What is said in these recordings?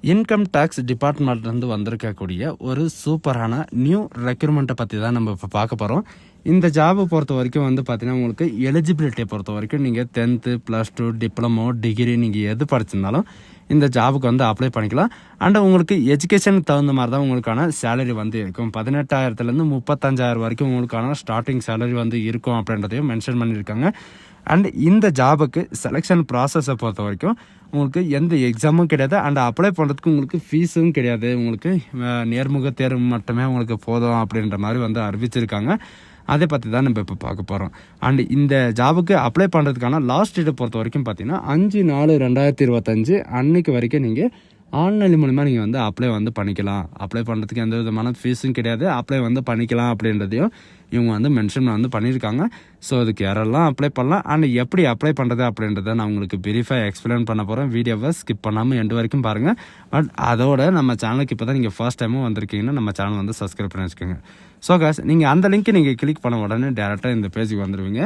Income tax டிபார்ட்மெண்ட்லேருந்து வந்திருக்கக்கூடிய ஒரு சூப்பரான நியூ ரெக்ரூட்மெண்ட்டை பற்றி தான் நம்ம இப்போ பார்க்க போகிறோம். இந்த ஜாபை பொறுத்த வரைக்கும் வந்து பார்த்தீங்கன்னா, உங்களுக்கு எலிஜிபிலிட்டியை பொறுத்த வரைக்கும் நீங்கள் 10th +2 டிப்ளமோ டிகிரி நீங்கள் எது படிச்சிருந்தாலும் இந்த ஜாபுக்கு வந்து அப்ளை பண்ணிக்கலாம். அண்ட் உங்களுக்கு எஜுகேஷனுக்கு தகுந்த மாதிரி தான் உங்களுக்கான சேலரி வந்து இருக்கும். 18,000லேருந்து 35,000 வரைக்கும் உங்களுக்கான ஸ்டார்டிங் சேலரி வந்து இருக்கும் அப்படின்றதையும் மென்ஷன் பண்ணியிருக்காங்க. அண்ட் இந்த ஜாபுக்கு செலெக்ஷன் ப்ராசஸை பொறுத்த வரைக்கும் உங்களுக்கு எந்த எக்ஸாமும் கிடையாது. அண்ட் அப்ளை பண்ணுறதுக்கு உங்களுக்கு ஃபீஸும் கிடையாது. உங்களுக்கு நேர்முக தேர்வு மட்டுமே உங்களுக்கு போதும் அப்படின்ற மாதிரி வந்து அறிவிச்சிருக்காங்க. அதை பற்றி தான் நம்ம இப்போ பார்க்க போகிறோம். அண்ட் இந்த ஜாபுக்கு அப்ளை பண்ணுறதுக்கான லாஸ்ட் டேட்டை பொறுத்த வரைக்கும் பார்த்தீங்கன்னா 5/4/2025 அன்னைக்கு வரைக்கும் நீங்கள் ஆன்லைன் மூலிமா நீங்கள் வந்து அப்ளை வந்து பண்ணிக்கலாம். அப்ளை பண்ணுறதுக்கு எந்த விதமான ஃபீஸும் கிடையாது. அப்ளை வந்து பண்ணிக்கலாம் அப்படின்றதையும் இவங்க வந்து மென்ஷன் வந்து பண்ணியிருக்காங்க. ஸோ அதுக்கு யாரெல்லாம் அப்ளை பண்ணலாம் அண்ட் எப்படி அப்ளை பண்ணுறது அப்படின்றத நான் உங்களுக்கு பிரீஃபாக எக்ஸ்பிளைன் பண்ண போகிறேன். வீடியோவை ஸ்கிப் பண்ணாமல் எண்டு வரைக்கும் பாருங்கள். பட் அதோட நம்ம சேனலுக்கு இப்போ தான் நீங்கள் ஃபர்ஸ்ட் டைமும் வந்திருக்கீங்கன்னா நம்ம சேனல் வந்து சப்ஸ்கிரைப் பண்ணி வச்சுக்கோங்க. ஸோ காஸ் நீங்கள் அந்த லிங்க்கை நீங்கள் கிளிக் பண்ண உடனே டேரெக்டாக இந்த பேஜுக்கு வந்துடுவீங்க.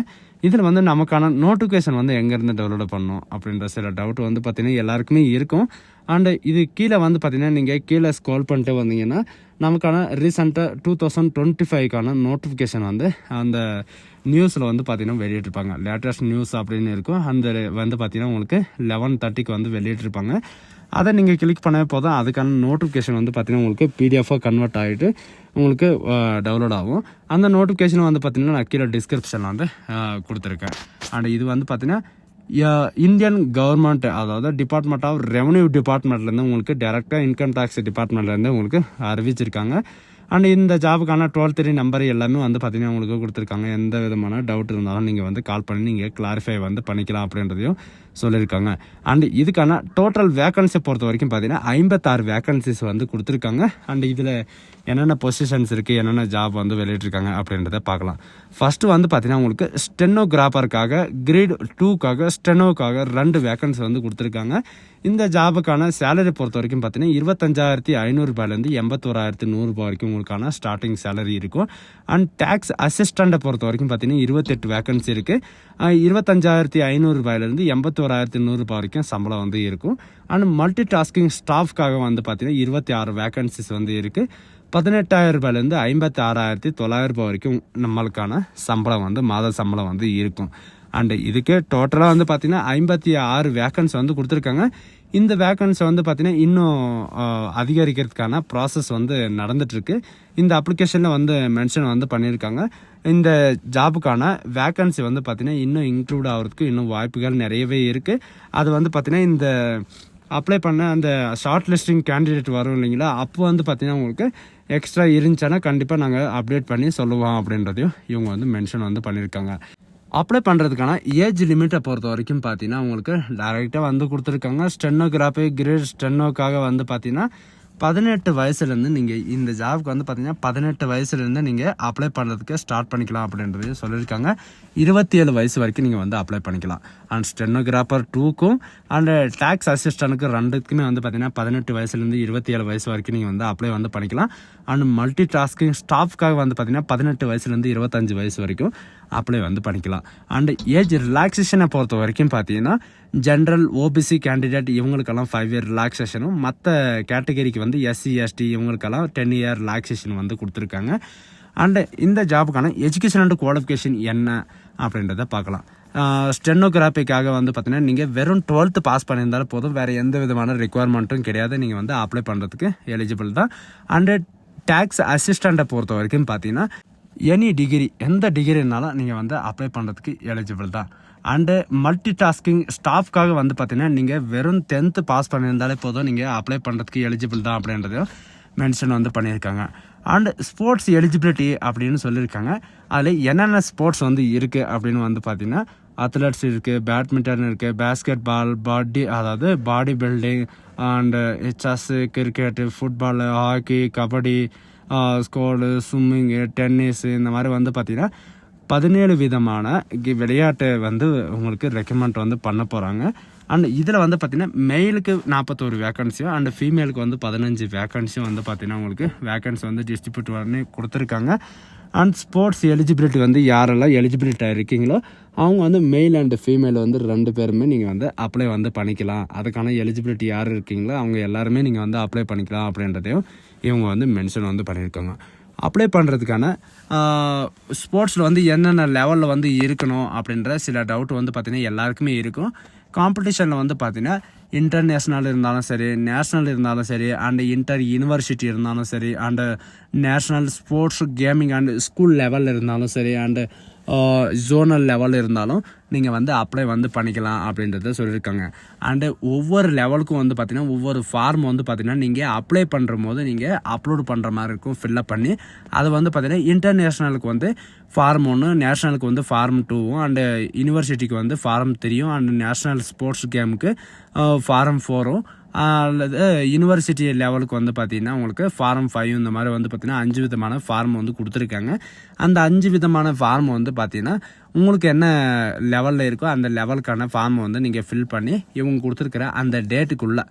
இதில் வந்து நமக்கான நோட்டிஃபிகேஷன் வந்து எங்கேருந்து டவுன்லோட் பண்ணணும் அப்படின்ற சில டவுட் வந்து பார்த்திங்கன்னா எல்லாருக்குமே இருக்கும். அண்டு இது கீழே வந்து பார்த்திங்கன்னா நீங்கள் கீழே ஸ்க்ரோல் பண்ணிட்டு வந்தீங்கன்னா நமக்கான ரீசெண்டாக 2025க்கான நோட்டிஃபிகேஷன் வந்து அந்த நியூஸில் வந்து பார்த்திங்கன்னா வெளியிட்டிருப்பாங்க. லேட்டஸ்ட் நியூஸ் அப்படின்னு இருக்கும். அந்த வந்து பார்த்திங்கன்னா உங்களுக்கு 11:30க்கு வந்து வெளியிட்டிருப்பாங்க. அதை நீங்கள் கிளிக் பண்ணவே போதும் அதுக்கான நோட்டிஃபிகேஷன் வந்து பார்த்திங்கன்னா உங்களுக்கு பிடிஎஃபாக கன்வெர்ட் ஆகிட்டு உங்களுக்கு டவுன்லோட் ஆகும். அந்த நோட்டிஃபிகேஷன் வந்து பார்த்திங்கன்னா நான் கீழே டிஸ்கிரிப்ஷனில் வந்து கொடுத்துருக்கேன். அண்ட் இது வந்து பார்த்திங்கன்னா இந்தியன் கவர்மெண்ட், அதாவது டிபார்ட்மெண்ட் ஆஃப் ரெவன்யூ டிபார்ட்மெண்ட்லேருந்து உங்களுக்கு டேரெக்டாக இன்கம் டேக்ஸ் டிபார்ட்மெண்ட்லேருந்து உங்களுக்கு அறிவிச்சிருக்காங்க. அண்ட் இந்த ஜாபுக்கான 12 நம்பர் எல்லாமே வந்து பார்த்திங்கன்னா உங்களுக்கு கொடுத்துருக்காங்க. எந்த விதமான டவுட் இருந்தாலும் நீங்கள் வந்து கால் பண்ணி நீங்கள் கிளாரிஃபை வந்து பண்ணிக்கலாம் அப்படின்றதையும் சொல்லியிருக்காங்க. அண்ட் இதுக்கான டோட்டல் வேக்கன்சி பொறுத்த வரைக்கும் பார்த்தீங்கன்னா 56 வேக்கன்சிஸ் வந்து கொடுத்துருக்காங்க. அண்ட் இதில் என்னென்ன பொசிஷன்ஸ் இருக்குது, என்னென்ன ஜாப் வந்து வெளியிட்ருக்காங்க அப்படின்றத பார்க்கலாம். ஃபஸ்ட்டு வந்து பார்த்தீங்கன்னா உங்களுக்கு ஸ்டெனோகிராஃபருக்காக கிரேட் 2க்காக ஸ்டெனோக்காக 2 வேக்கன்சி வந்து கொடுத்துருக்காங்க. இந்த ஜாபுக்கான சேலரி பொறுத்த வரைக்கும் பார்த்தீங்கன்னா 25,500 81,100 வரைக்கும் உங்களுக்கான ஸ்டார்டிங் சேலரி இருக்கும். அண்ட் டேக்ஸ் அசிஸ்டண்ட்டை பொறுத்த வரைக்கும் பார்த்தீங்கன்னா 28 வேக்கன்சி இருக்குது. 25,500 81,100 வரைக்கும் சம்பளம் வந்து இருக்கும். அண்ட் மல்டி டாஸ்கிங் ஸ்டாஃப்காக வந்து பார்த்தீங்கன்னா 26 வேக்கன்சிஸ் வந்து இருக்குது. 18,000 56,900 வரைக்கும் நம்மளுக்கான சம்பளம் வந்து மாத சம்பளம் வந்து இருக்கும். அண்டு இதுக்கு டோட்டலாக வந்து பார்த்திங்கன்னா 56 வேக்கன்சி வந்து கொடுத்துருக்காங்க. இந்த வேக்கன்சி வந்து பார்த்திங்கன்னா இன்னும் அதிகரிக்கிறதுக்கான ப்ராசஸ் வந்து நடந்துகிட்ருக்கு. இந்த அப்ளிகேஷனில் வந்து மென்ஷன் வந்து பண்ணியிருக்காங்க. இந்த ஜாபுக்கான வேக்கன்சி வந்து பார்த்திங்கன்னா இன்னும் இன்க்ளூட் ஆகிறதுக்கு இன்னும் வாய்ப்புகள் நிறையவே இருக்குது. அது வந்து பார்த்திங்கன்னா இந்த அப்ளை பண்ண அந்த ஷார்ட் லிஸ்டிங் கேண்டிடேட் வரும் இல்லைங்களா, அப்போ வந்து பார்த்திங்கன்னா உங்களுக்கு எக்ஸ்ட்ரா இருந்துச்சுன்னா கண்டிப்பாக நாங்கள் அப்டேட் பண்ணி சொல்லுவோம் அப்படின்றதையும் இவங்க வந்து மென்ஷன் வந்து பண்ணியிருக்காங்க. அப்ளை பண்ணுறதுக்கான ஏஜ் லிமிட்டை பொறுத்த வரைக்கும் பார்த்தீங்கன்னா உங்களுக்கு டைரெக்டாக வந்து கொடுத்துருக்காங்க. ஸ்டெனோகிராஃபி கிரேட் ஸ்டெனோக்காக வந்து பார்த்தீங்கன்னா 18 வயசுலேருந்து நீங்கள் இந்த ஜாப்க்கு வந்து பார்த்தீங்கன்னா 18 வயசுலேருந்து நீங்கள் அப்ளை பண்ணுறதுக்கு ஸ்டார்ட் பண்ணிக்கலாம் அப்படின்றது சொல்லியிருக்காங்க. 27 வயசு வரைக்கும் நீங்கள் வந்து அப்ளை பண்ணிக்கலாம். அண்ட் ஸ்டெனோகிராஃபர் 2க்கும் அண்ட் டேக்ஸ் அசிஸ்டண்ட்டுக்கு 2க்குமே வந்து பார்த்தீங்கன்னா 18 வயசுலேருந்து 27 வயசு வரைக்கும் நீங்கள் வந்து அப்ளை வந்து பண்ணிக்கலாம். அண்ட் மல்டி டாஸ்கிங் ஸ்டாஃப்காக வந்து பார்த்தீங்கன்னா 18 வயசுலேருந்து 25 வயசு வரைக்கும் அப்ளை வந்து பண்ணிக்கலாம். அண்ட் ஏஜ் ரிலாக்ஸேஷனை பொறுத்த வரைக்கும் பார்த்தீங்கன்னா ஜென்ரல் ஓபிசி கேண்டிடேட் இவங்களுக்கெல்லாம் 5 இயர் ரிலாக்ஸேஷனும், மற்ற கேட்டகரிக்கு வந்து SC ST இவங்களுக்கெல்லாம் 10 இயர் ரிலாக்ஸேஷன் வந்து கொடுத்துருக்காங்க. அண்டு இந்த ஜாபுக்கான எஜுகேஷன் அண்ட் குவாலிஃபிகேஷன் என்ன அப்படின்றத பார்க்கலாம். ஸ்டெனோகிராஃபிக்காக வந்து பார்த்தீங்கன்னா நீங்கள் வெறும் 12th பாஸ் பண்ணியிருந்தாலும் போதும், வேறு எந்த விதமான ரெக்குவயர்மெண்ட்டும் கிடையாது. நீங்கள் வந்து அப்ளை பண்ணுறதுக்கு எலிஜிபிள் தான். அண்டு டேக்ஸ் அசிஸ்டண்ட்டை பொறுத்த வரைக்கும் பார்த்தீங்கன்னா எனி டிகிரி, எந்த டிகிரினாலும் நீங்கள் வந்து அப்ளை பண்ணுறதுக்கு எலிஜிபிள் தான். அண்டு மல்டி டாஸ்கிங் ஸ்டாஃப்காக வந்து பார்த்தீங்கன்னா நீங்கள் வெறும் 10th பாஸ் பண்ணியிருந்தாலே போதும், நீங்கள் அப்ளை பண்ணுறதுக்கு எலிஜிபிள் தான் அப்படின்றதையும் மென்ஷன் வந்து பண்ணியிருக்காங்க. அண்டு ஸ்போர்ட்ஸ் எலிஜிபிலிட்டி அப்படின்னு சொல்லியிருக்காங்க. அதில் என்னென்ன ஸ்போர்ட்ஸ் வந்து இருக்குது அப்படின்னு வந்து பார்த்தீங்கன்னா அத்லெட்ஸ் இருக்குது, பேட்மிண்டன் இருக்குது, பேஸ்கெட் பால், அதாவது body building, and chess, cricket, football, hockey, kabaddi, ஸ்கோலு, ஸ்விம்மிங்கு, டென்னிஸு, இந்த மாதிரி வந்து பார்த்திங்கன்னா 17 விதமான விளையாட்டை வந்து உங்களுக்கு ரெக்கமெண்ட் வந்து பண்ண போகிறாங்க. அண்ட் இதில் வந்து பார்த்திங்கன்னா மெயிலுக்கு 41 வேக்கன்சியும் அண்ட் ஃபீமேலுக்கு வந்து 15 வேக்கன்சியும் வந்து பார்த்திங்கன்னா உங்களுக்கு வேக்கன்சி வந்து டிஸ்ட்ரிபியூட் பண்ணி கொடுத்துருக்காங்க. அண்ட் ஸ்போர்ட்ஸ் எலிஜிபிலிட்டி வந்து யாரெல்லாம் எலிஜிபிலிட்டி இருக்கீங்களோ அவங்க வந்து மெயில் அண்ட் ஃபீமேல் வந்து 2 பேருமே நீங்கள் வந்து அப்ளை வந்து பண்ணிக்கலாம். அதுக்கான எலிஜிபிலிட்டி யார் இருக்கீங்களோ அவங்க எல்லாருமே நீங்கள் வந்து அப்ளை பண்ணிக்கலாம் அப்படின்றதையும் இவங்க வந்து மென்ஷன் வந்து பண்ணியிருக்காங்க. அப்ளை பண்ணுறதுக்கான ஸ்போர்ட்ஸில் வந்து என்னென்ன லெவலில் வந்து இருக்கணும் அப்படின்ற சில டவுட் வந்து பார்த்திங்கன்னா எல்லாருக்குமே இருக்கும். காம்படிஷனில் வந்து பார்த்திங்கன்னா இன்டர்நேஷ்னல் இருந்தாலும் சரி, நேஷ்னல் இருந்தாலும் சரி, அண்டு இன்டர் யூனிவர்சிட்டி இருந்தாலும் சரி, and national sports gaming and school லெவலில் இருந்தாலும் சரி, அண்டு ஜோனல் லெவலில் இருந்தாலும் நீங்கள் வந்து அப்ளை வந்து பண்ணிக்கலாம் அப்படின்றத சொல்லியிருக்காங்க. அண்டு ஒவ்வொரு லெவலுக்கும் வந்து பார்த்திங்கன்னா ஒவ்வொரு ஃபார்ம் வந்து பார்த்திங்கன்னா நீங்கள் அப்ளை பண்ணுற போது நீங்கள் அப்லோட் பண்ணுற மாதிரி இருக்கும் ஃபில்லப் பண்ணி. அது வந்து பார்த்திங்கன்னா இன்டர்நேஷ்னலுக்கு வந்து ஃபார்ம் 1, நேஷ்னலுக்கு வந்து ஃபார்ம் 2, அண்டு யூனிவர்சிட்டிக்கு வந்து ஃபார்ம் 3, அண்டு நேஷ்னல் ஸ்போர்ட்ஸ் கேமுக்கு ஃபார்ம் 4, அல்லது யூனிவர்சிட்டி லெவலுக்கு வந்து பார்த்திங்கன்னா உங்களுக்கு ஃபார்ம் 5 இந்த மாதிரி வந்து பார்த்திங்கன்னா 5 விதமான ஃபார்ம் வந்து கொடுத்துருக்காங்க. அந்த 5 விதமான ஃபார்ம் வந்து பார்த்திங்கன்னா உங்களுக்கு என்ன லெவலில் இருக்கோ அந்த லெவலுக்கான ஃபார்ம் வந்து நீங்கள் ஃபில் பண்ணி இவங்க கொடுத்துருக்குற அந்த டேட்டுக்குள்ளே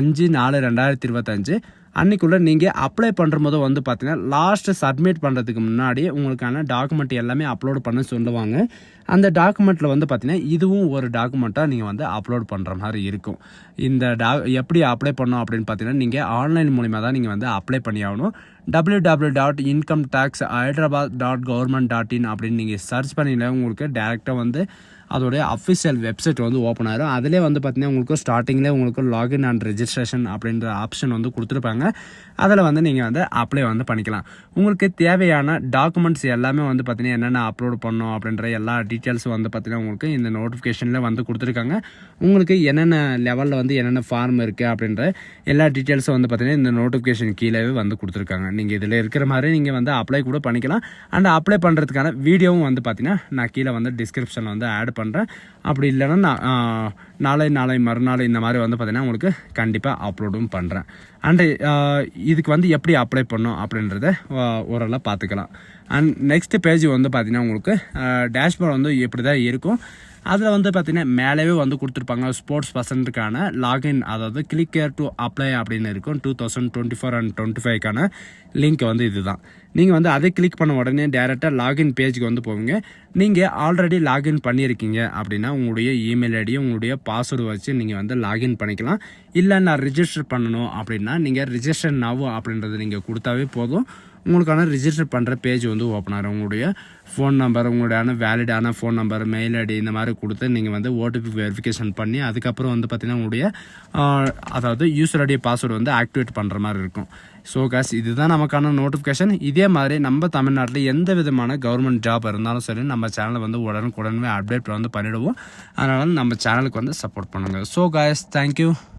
5/4/2025 அன்றைக்குள்ளே நீங்கள் அப்ளை பண்ணுற போது வந்து பார்த்தீங்கன்னா லாஸ்ட்டு சப்மிட் பண்ணுறதுக்கு முன்னாடி உங்களுக்கான டாக்குமெண்ட் எல்லாமே அப்லோட் பண்ண சொல்லுவாங்க. அந்த டாக்குமெண்ட்டில் வந்து பார்த்தீங்கன்னா இதுவும் ஒரு டாக்குமெண்ட்டாக நீங்கள் வந்து அப்லோட் பண்ணுற மாதிரி இருக்கும். இந்த எப்படி அப்ளை பண்ணணும் அப்படின்னு பார்த்தீங்கன்னா நீங்கள் ஆன்லைன் மூலிமா தான் நீங்கள் வந்து அப்ளை பண்ணி ஆகணும். www.incometaxhyderabad.government.in அப்படின்னு நீங்கள் சர்ச் பண்ணிங்கன்னா உங்களுக்கு டேரெக்டாக வந்து அதோடைய அஃபிஷியல் வெப்சைட் வந்து ஓப்பன் ஆகிடும். அதிலே வந்து பார்த்திங்கன்னா உங்களுக்கு ஸ்டார்டிங்கில் உங்களுக்கு லாகின் அண்ட் ரெஜிஸ்ட்ரேஷன் அப்படின்ற ஆப்ஷன் வந்து கொடுத்துருப்பாங்க. அதில் வந்து நீங்கள் வந்து அப்ளை வந்து பண்ணிக்கலாம். உங்களுக்கு தேவையான டாக்குமெண்ட்ஸ் எல்லாமே வந்து பார்த்திங்கன்னா என்னென்ன அப்லோட் பண்ணணும் அப்படின்ற எல்லா டீட்டெயில்ஸும் வந்து பார்த்திங்கன்னா உங்களுக்கு இந்த நோட்டிஃபிகேஷனில் வந்து கொடுத்துருக்காங்க. உங்களுக்கு என்னென்ன லெவலில் வந்து என்னென்ன ஃபார்ம் இருக்குது அப்படின்ற எல்லா டீட்டெயில்ஸும் வந்து பார்த்திங்கன்னா இந்த நோட்டிஃபிகேஷன் கீழே வந்து கொடுத்துருக்காங்க. நீங்கள் இதில் இருக்கிற மாதிரி நீங்கள் வந்து அப்ளை கூட பண்ணிக்கலாம். அண்ட் அப்ளை பண்ணுறதுக்கான வீடியோவும் வந்து பார்த்திங்கன்னா நான் கீழே வந்து டிஸ்கிரிப்ஷனில் வந்து ஆட் பண்ணுறேன். அப்படி இல்லைன்னா நாளை மறுநாள் இந்த மாதிரி வந்து பார்த்திங்கன்னா உங்களுக்கு கண்டிப்பாக அப்லோடும் பண்ணுறேன். அண்டு இதுக்கு வந்து எப்படி அப்ளை பண்ணணும் அப்படின்றத ஓரளவு பார்த்துக்கலாம். அண்ட் நெக்ஸ்ட் பேஜ் வந்து பார்த்திங்கன்னா உங்களுக்கு டேஷ்போர்ட் வந்து இப்படி தான் இருக்கும். அதில் வந்து பார்த்திங்கன்னா மேலேவே வந்து கொடுத்துருப்பாங்க ஸ்போர்ட்ஸ் பர்சன்ட்டுக்கான லாகின், அதாவது கிளிக் ஹியர் டு அப்ளை அப்படின்னு இருக்கும். 2024 and 25க்கான லிங்க் வந்து இதுதான். நீங்கள் வந்து அதை கிளிக் பண்ண உடனே டேரெக்டாக லாகின் பேஜுக்கு வந்து போவீங்க. நீங்கள் ஆல்ரெடி லாகின் பண்ணியிருக்கீங்க அப்படின்னா உங்களுடைய இமெயில் ஐடியும் உங்களுடைய பாஸ்வேர்டு வச்சு நீங்கள் வந்து லாகின் பண்ணிக்கலாம். இல்லை நான் ரிஜிஸ்டர் பண்ணணும் அப்படின்னா நீங்கள் ரிஜிஸ்டர் நவ் அப்படின்றது நீங்கள் கொடுத்தாவே போதும். உங்களுக்கான ரிஜிஸ்டர் பண்ணுற பேஜ் வந்து ஓப்பன் ஆகும். உங்களுடைய ஃபோன் நம்பர், உங்களுடைய வேலிடான ஃபோன் நம்பர், மெயில் ஐடி இந்த மாதிரி கொடுத்து நீங்கள் வந்து ஓடிபி வெரிஃபிகேஷன் பண்ணி அதுக்கப்புறம் வந்து பார்த்திங்கன்னா உங்களுடைய அதாவது யூசர் ஐடி பாஸ்வேர்டு வந்து ஆக்டிவேட் பண்ணுற மாதிரி இருக்கும். ஸோ காஸ் இதுதான் நமக்கான நோட்டிஃபிகேஷன். இதே மாதிரி நம்ம தமிழ்நாட்டில் எந்த விதமான கவர்மெண்ட் ஜாப் இருந்தாலும் சரி நம்ம சேனலை வந்து உடனுக்குடனே அப்டேட் வந்து பண்ணிவிடுவோம். அதனால் நம்ம சேனலுக்கு வந்து சப்போர்ட் பண்ணுங்கள். So guys, thank you.